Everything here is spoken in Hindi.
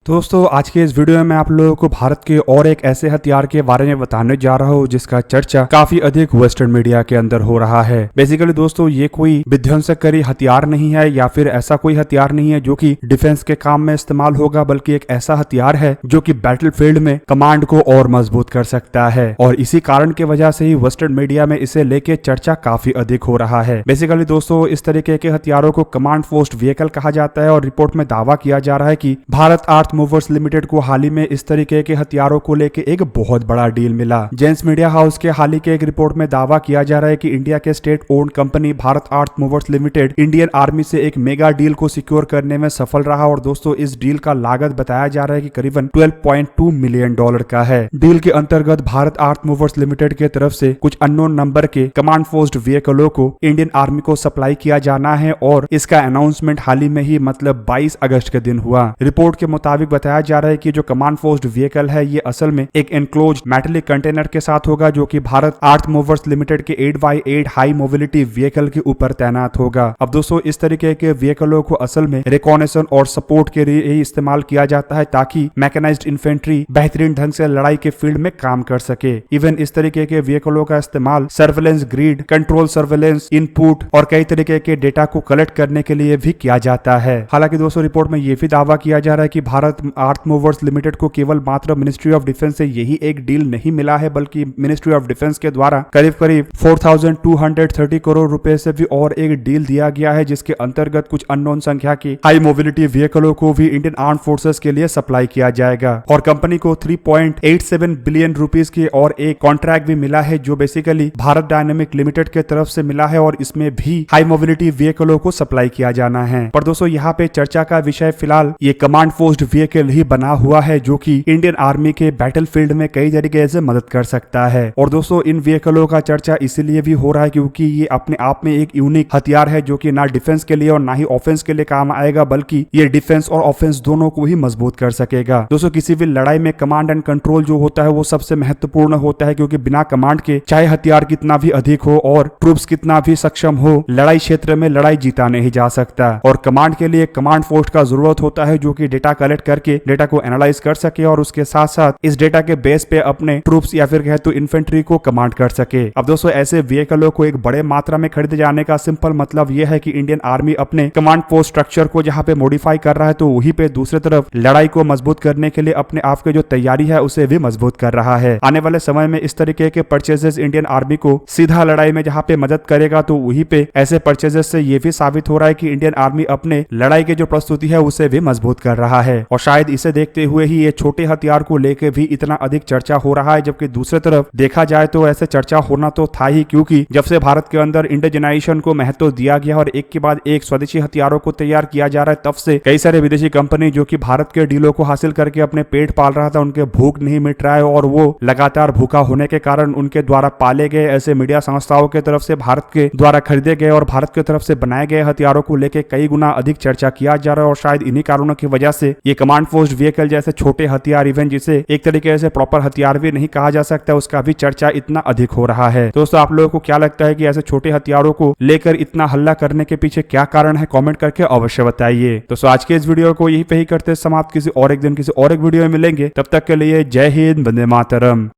दोस्तों आज के इस वीडियो में मैं आप लोगों को भारत के और एक ऐसे हथियार के बारे में बताने जा रहा हूं जिसका चर्चा काफी अधिक वेस्टर्न मीडिया के अंदर हो रहा है। बेसिकली दोस्तों ये कोई विध्वंसकारी हथियार नहीं है या फिर ऐसा कोई हथियार नहीं है जो कि डिफेंस के काम में इस्तेमाल होगा, बल्कि एक ऐसा हथियार है जो कि बैटलफील्ड में कमांड को और मजबूत कर सकता है। और इसी कारण की वजह से ही वेस्टर्न मीडिया में इसे लेके चर्चा काफी अधिक हो रहा है। बेसिकली दोस्तों इस तरीके के हथियारों को कमांड पोस्ट व्हीकल कहा जाता है और रिपोर्ट में दावा किया जा रहा है कि भारत आर्थ मूवर्स लिमिटेड को हाल ही में इस तरीके के हथियारों को लेके एक बहुत बड़ा डील मिला। जेंस मीडिया हाउस के हाल ही के एक रिपोर्ट में दावा किया जा रहा है कि इंडिया के स्टेट ओन्ड कंपनी भारत आर्थ मूवर्स लिमिटेड इंडियन आर्मी से एक मेगा डील को सिक्योर करने में सफल रहा। और दोस्तों इस डील का लागत बताया जा रहा है कि करीबन $12.2 मिलियन का है। डील के अंतर्गत भारत आर्थ मूवर्स लिमिटेड के तरफ से कुछ अननोन नंबर के कमांड पोस्ट व्हीकलों को इंडियन आर्मी को सप्लाई किया जाना है और इसका अनाउंसमेंट हाल ही में ही मतलब 22 अगस्त के दिन हुआ। रिपोर्ट के मुताबिक बताया जा रहा है कि जो कमांड पोस्ट व्हीकल है ये असल में एक एनक्लोज मेटेलिक कंटेनर के साथ होगा जो कि भारत आर्थ मूवर्स लिमिटेड के 8x8 हाई मोबिलिटी व्हीकल के ऊपर तैनात होगा। अब दोस्तों इस तरीके के व्हीकलों को असल में रिकॉनेशन और सपोर्ट के लिए ही इस्तेमाल किया जाता है ताकि मैकेनाइज्ड इन्फेंट्री बेहतरीन ढंग से लड़ाई के फील्ड में काम कर सके। इवन इस तरीके के व्हीकलों का इस्तेमाल surveillance grid, control surveillance, input और कई तरीके के डेटा को कलेक्ट करने के लिए भी किया जाता है। हालांकि दोस्तों रिपोर्ट में यह भी दावा किया जा रहा है कि भारत आर्थ मूवर्स लिमिटेड को केवल मात्र मिनिस्ट्री ऑफ डिफेंस से यही एक डील नहीं मिला है, बल्कि मिनिस्ट्री ऑफ डिफेंस के द्वारा करीब 4,230 करोड़ रुपए से भी और एक डील दिया गया है जिसके अंतर्गत कुछ अननोन संख्या की हाई मोबिलिटी व्हीकलों को भी इंडियन आर्म फोर्सेस के लिए सप्लाई किया जाएगा। और कंपनी को 3.87 बिलियन रुपीस की और एक कॉन्ट्रैक्ट भी मिला है जो बेसिकली भारत डायनेमिक लिमिटेड के तरफ से मिला है और इसमें भी हाई मोबिलिटी व्हीकलों को सप्लाई किया जाना है। पर दोस्तों यहाँ पे चर्चा का विषय फिलहाल ये कमांड पोस्ट व्हीकल ही बना हुआ है जो कि इंडियन आर्मी के बैटलफील्ड में कई तरीके से मदद कर सकता है। और दोस्तों इन व्हीकलों का चर्चा इसलिए भी हो रहा है क्योंकि ये अपने आप में एक यूनिक हथियार है जो कि ना डिफेंस के लिए और ना ही ऑफेंस के लिए काम आएगा, बल्कि ये डिफेंस और ऑफेंस दोनों को ही मजबूत कर सकेगा। दोस्तों किसी भी लड़ाई में कमांड एंड कंट्रोल जो होता है वो सबसे महत्वपूर्ण होता है क्योंकि बिना कमांड के चाहे हथियार कितना भी अधिक हो और ट्रूप्स कितना भी सक्षम हो, लड़ाई क्षेत्र में लड़ाई जीता नहीं जा सकता। और कमांड के लिए कमांड पोस्ट का जरूरत होता है जो कि डेटा कलेक्ट करके डेटा को एनालाइज कर सके और उसके साथ साथ इस डेटा के बेस पे अपने ट्रूप्स या फिर कहे तो इन्फेंट्री को कमांड कर सके। अब दोस्तों ऐसे व्हीकलों को एक बड़े मात्रा में खरीदे जाने का सिंपल मतलब यह है कि इंडियन आर्मी अपने कमांड पोस्ट स्ट्रक्चर को जहां पे मॉडिफाई कर रहा है तो वहीं पे दूसरी तरफ लड़ाई को मजबूत करने के लिए अपने आप की जो तैयारी है उसे भी मजबूत कर रहा है। आने वाले समय में इस तरीके के परचेजेस इंडियन आर्मी को सीधा लड़ाई में जहां पे मदद करेगा तो वहीं पे ऐसे परचेजेस से ये भी साबित हो रहा है कि इंडियन आर्मी अपने लड़ाई की जो प्रस्तुति है उसे भी मजबूत कर रहा है। और शायद इसे देखते हुए ही ये छोटे हथियार को लेके भी इतना अधिक चर्चा हो रहा है, जबकि दूसरी तरफ देखा जाए तो ऐसे चर्चा होना तो था ही क्योंकि जब से भारत के अंदर इंडिजिनाइजेशन को महत्व दिया गया और एक के बाद एक स्वदेशी हथियारों को तैयार किया जा रहा है तब से कई सारे विदेशी कंपनी जो कि भारत के डीलों को हासिल करके अपने पेट पाल रहा था उनके भूख नहीं मिट रहा है और वो लगातार भूखा होने के कारण उनके द्वारा पाले गए ऐसे मीडिया संस्थाओं के तरफ से भारत के द्वारा खरीदे गए और भारत की तरफ से बनाए गए हथियारों को लेकर कई गुना अधिक चर्चा किया जा रहा है। और शायद इन्हीं कारणों की वजह से ये कमांड पोस्ट व्हीकल जैसे छोटे हथियार, इवन जिसे एक तरीके से प्रॉपर हथियार भी नहीं कहा जा सकता, उसका भी चर्चा इतना अधिक हो रहा है। दोस्तों आप लोगों को क्या लगता है कि ऐसे छोटे हथियारों को लेकर इतना हल्ला करने के पीछे क्या कारण है? कमेंट करके अवश्य बताइए। दोस्तों आज के इस वीडियो को यही पे ही करते समाप्त। किसी और एक दिन किसी और एक वीडियो में मिलेंगे, तब तक के लिए जय हिंद, वंदे मातरम।